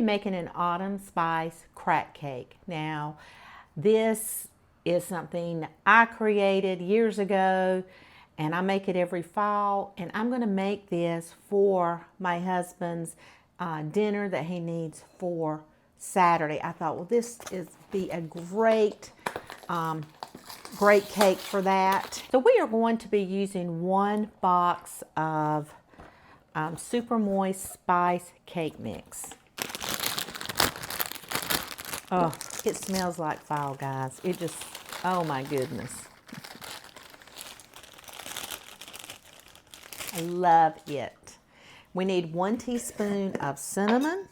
I'm making an autumn spice crack cake. Now, this is something I created years ago, and I make it every fall, and I'm going to make this for my husband's dinner that he needs for Saturday. I thought, well, this is be a great cake for that. So we are going to be using 1 box of super moist spice cake mix. Oh, it smells like fall, guys. It just, oh my goodness. I love it. We need 1 teaspoon of cinnamon.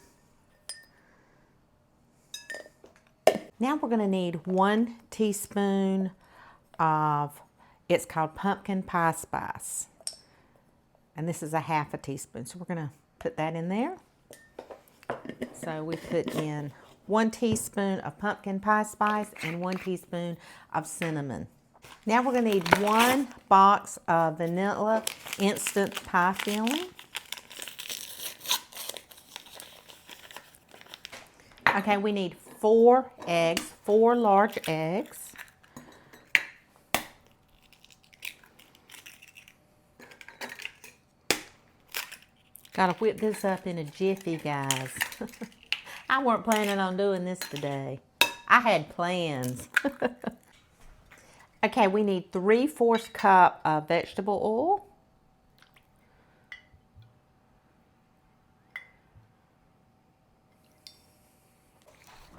Now we're going to need 1 teaspoon of, it's called pumpkin pie spice. And this is a 1/2 teaspoon. So we're going to put that in there. So we put in 1 teaspoon of pumpkin pie spice and 1 teaspoon of cinnamon. Now we're going to need 1 box of vanilla instant pie filling. Okay, we need 4 eggs, 4 large eggs. Gotta whip this up in a jiffy, guys. I weren't planning on doing this today. I had plans. Okay, we need 3/4 cup of vegetable oil.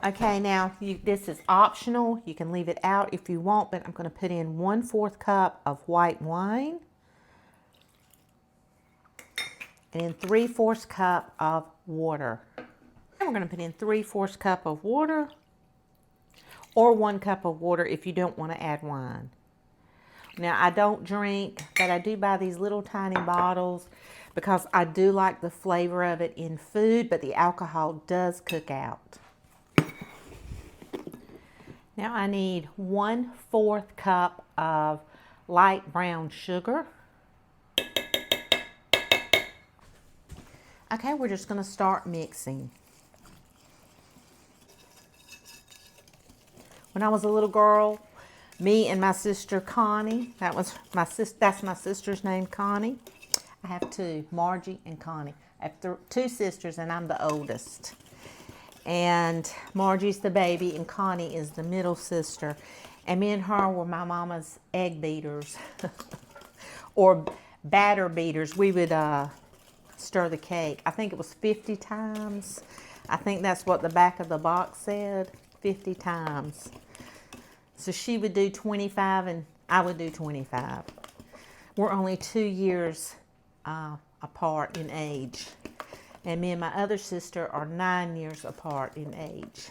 Okay, now this is optional. You can leave it out if you want, but I'm going to put in 1/4 cup of white wine. And then 3/4 cup of water. And we're going to put in 3/4 cup of water, or 1 cup of water if you don't want to add wine. Now, I don't drink, but I do buy these little tiny bottles because I do like the flavor of it in food, but the alcohol does cook out. Now I need 1/4 cup of light brown sugar. Okay, we're just going to start mixing. When I was a little girl, me and my sister Connie, that's my sister's name, Connie. I have 2, Margie and Connie. I have 2 sisters and I'm the oldest. And Margie's the baby and Connie is the middle sister. And me and her were my mama's egg beaters or batter beaters. We would stir the cake. I think it was 50 times. I think that's what the back of the box said, 50 times. So she would do 25 and I would do 25. We're only 2 years apart in age. And me and my other sister are 9 years apart in age.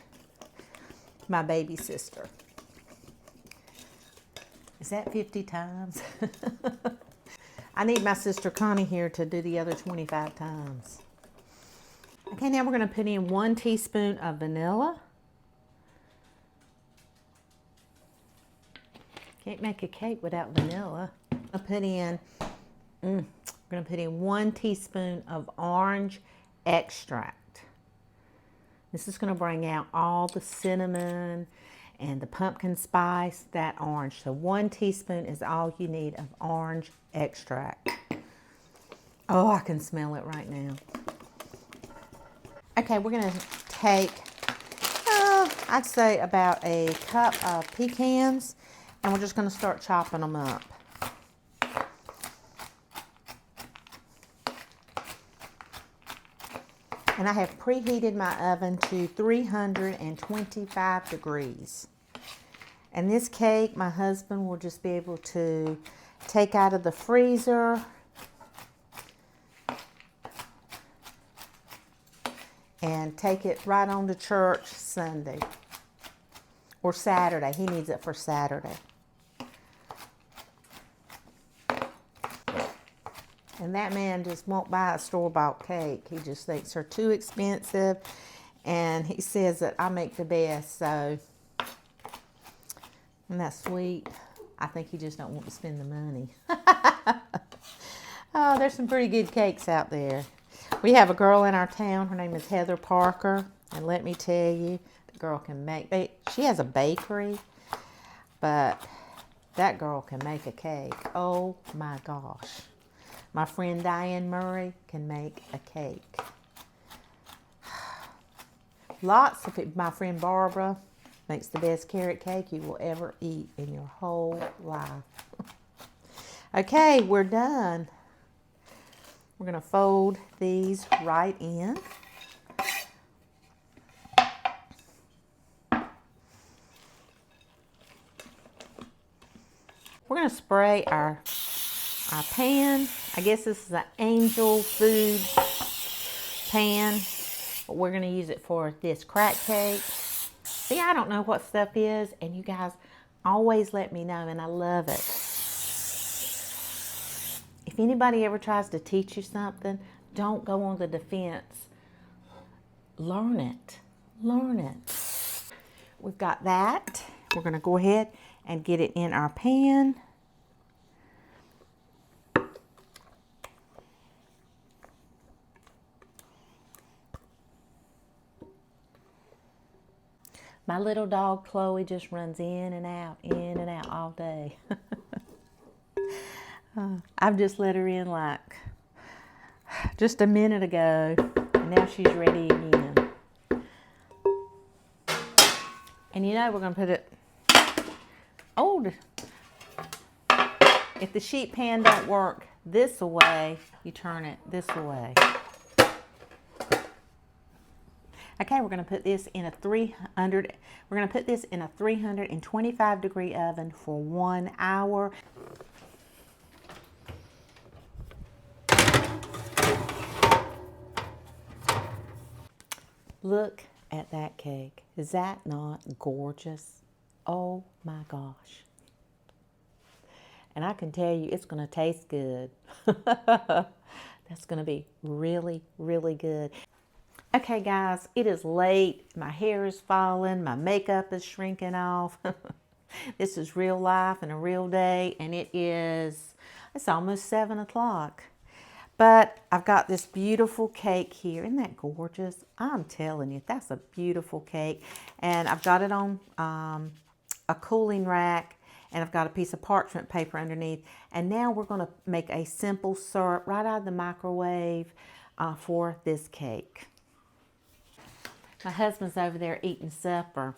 My baby sister. Is that 50 times? I need my sister Connie here to do the other 25 times. Okay, now we're going to put in 1 teaspoon of vanilla. Can't make a cake without vanilla. I'll put in, we're going to put in 1 teaspoon of orange extract. This is going to bring out all the cinnamon and the pumpkin spice, that orange. So 1 teaspoon is all you need of orange extract. Oh, I can smell it right now. Okay, we're going to take, I'd say about a cup of pecans, and we're just going to start chopping them up. And I have preheated my oven to 325 degrees. And this cake, my husband will just be able to take out of the freezer and take it right on to church Sunday or Saturday. He needs it for Saturday. And that man just won't buy a store-bought cake. He just thinks they're too expensive. And he says that I make the best, so. Isn't that sweet? I think he just don't want to spend the money. Oh, there's some pretty good cakes out there. We have a girl in our town. Her name is Heather Parker. And let me tell you, the girl can make, she has a bakery, but that girl can make a cake. Oh my gosh. My friend Diane Murray can make a cake. Lots of people. My friend Barbara makes the best carrot cake you will ever eat in your whole life. Okay, we're done. We're going to fold these right in. We're going to spray our pan. I guess this is an Angel Food pan, but we're going to use it for this crack cake. See, I don't know what stuff is, and you guys always let me know, and I love it. If anybody ever tries to teach you something, don't go on the defense. Learn it. Learn it. We've got that. We're going to go ahead and get it in our pan. My little dog Chloe just runs in and out all day. I've just let her in like just a minute ago, and now she's ready again. And you know we're going to put it, if the sheet pan don't work this way, you turn it this way. Okay, we're going to put this in a 325 degree oven for 1 hour. Look at that cake. Is that not gorgeous? Oh my gosh. And I can tell you it's going to taste good. That's going to be really, really good. Okay guys, it is late. My hair is falling. My makeup is shrinking off. This is real life and a real day, and it's almost 7 o'clock. But I've got this beautiful cake here. Isn't that gorgeous? I'm telling you, that's a beautiful cake. And I've got it on a cooling rack, and I've got a piece of parchment paper underneath. And now we're going to make a simple syrup right out of the microwave for this cake. My husband's over there eating supper,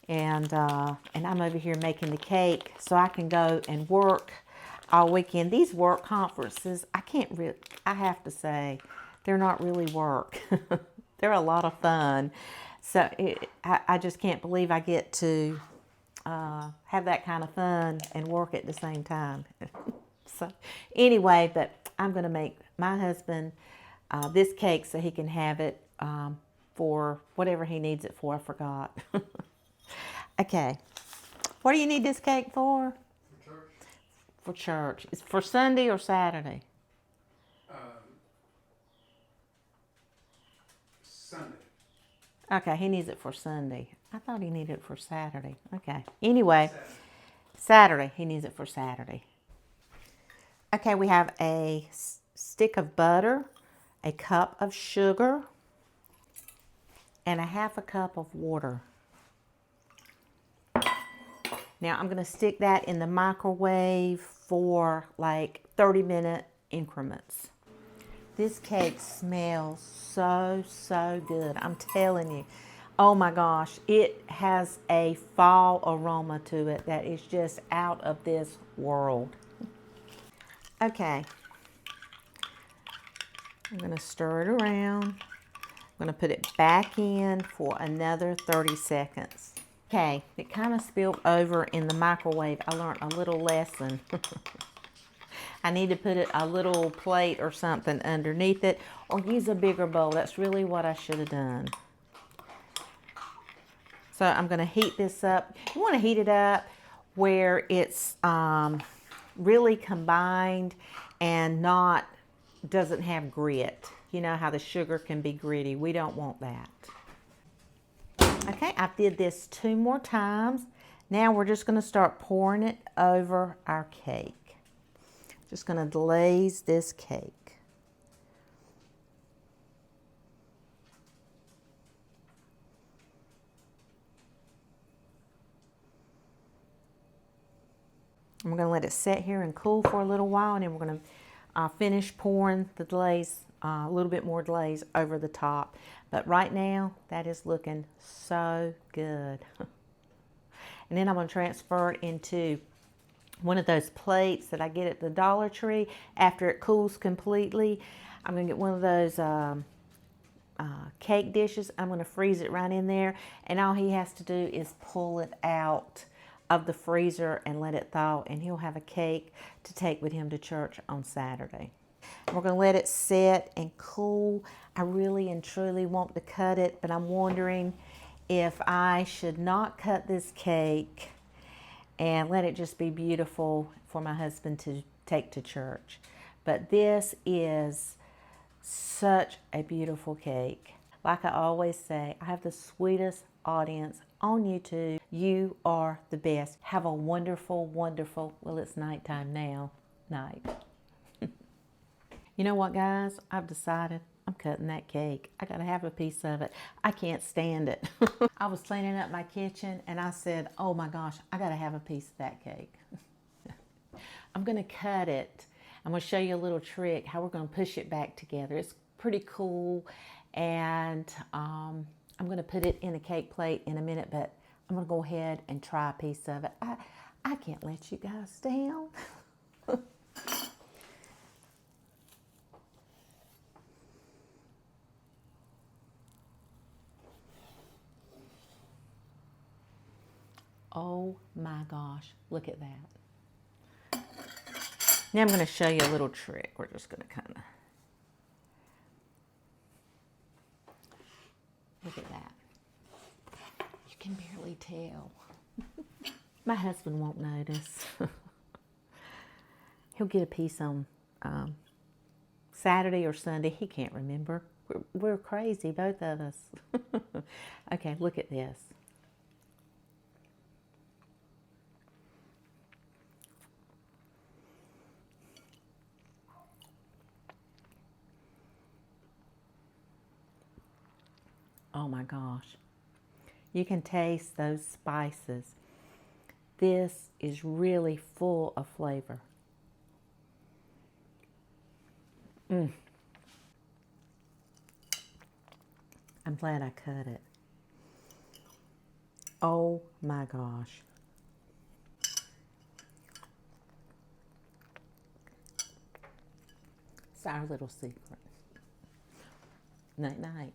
and I'm over here making the cake so I can go and work all weekend. These work conferences, I have to say, they're not really work. They're a lot of fun. So I just can't believe I get to have that kind of fun and work at the same time. So anyway, but I'm going to make my husband this cake so he can have it for whatever he needs it for. I forgot. Okay. What do you need this cake for? For church. It's for Sunday or Saturday? Sunday. Okay, he needs it for Sunday. I thought he needed it for Saturday. Okay. Anyway, Saturday. He needs it for Saturday. Okay, we have a stick of butter, a cup of sugar, and a half a cup of water. Now I'm going to stick that in the microwave for like 30-minute increments. This cake smells so good. I'm telling you. Oh my gosh, it has a fall aroma to it that is just out of this world. Okay. I'm going to stir it around. I'm going to put it back in for another 30 seconds. Okay, it kind of spilled over in the microwave. I learned a little lesson. I need to put a little plate or something underneath it, or use a bigger bowl. That's really what I should have done. So I'm going to heat this up. You want to heat it up where it's really combined and doesn't have grit. You know how the sugar can be gritty. We don't want that. Okay, I did this 2 more times. Now we're just going to start pouring it over our cake. Just going to glaze this cake. we're going to let it sit here and cool for a little while, and then we're going to finish pouring the glaze, a little bit more glaze over the top. But right now, that is looking so good. And then I'm going to transfer it into one of those plates that I get at the Dollar Tree after it cools completely. I'm going to get one of those cake dishes. I'm going to freeze it right in there, and all he has to do is pull it out of the freezer and let it thaw, and he'll have a cake to take with him to church on Saturday. We're going to let it sit and cool. I really and truly want to cut it, but I'm wondering if I should not cut this cake and let it just be beautiful for my husband to take to church. But this is such a beautiful cake. Like I always say, I have the sweetest audience on YouTube. You are the best. Have a wonderful, wonderful, well, it's nighttime now, night. You know what, guys? I've decided I'm cutting that cake. I gotta have a piece of it. I can't stand it. I was cleaning up my kitchen and I said, oh my gosh, I gotta have a piece of that cake. I'm gonna cut it. I'm gonna show you a little trick how we're gonna push it back together. It's pretty cool, and I'm gonna put it in a cake plate in a minute, but I'm gonna go ahead and try a piece of it. I can't let you guys down. Oh my gosh, look at that. Now I'm going to show you a little trick. We're just going to kind of, look at that. You can barely tell. My husband won't notice. He'll get a piece on Saturday or Sunday. He can't remember. We're crazy, both of us. Okay, look at this. Oh my gosh. You can taste those spices. This is really full of flavor. I'm glad I cut it. Oh my gosh. It's our little secret. Night night.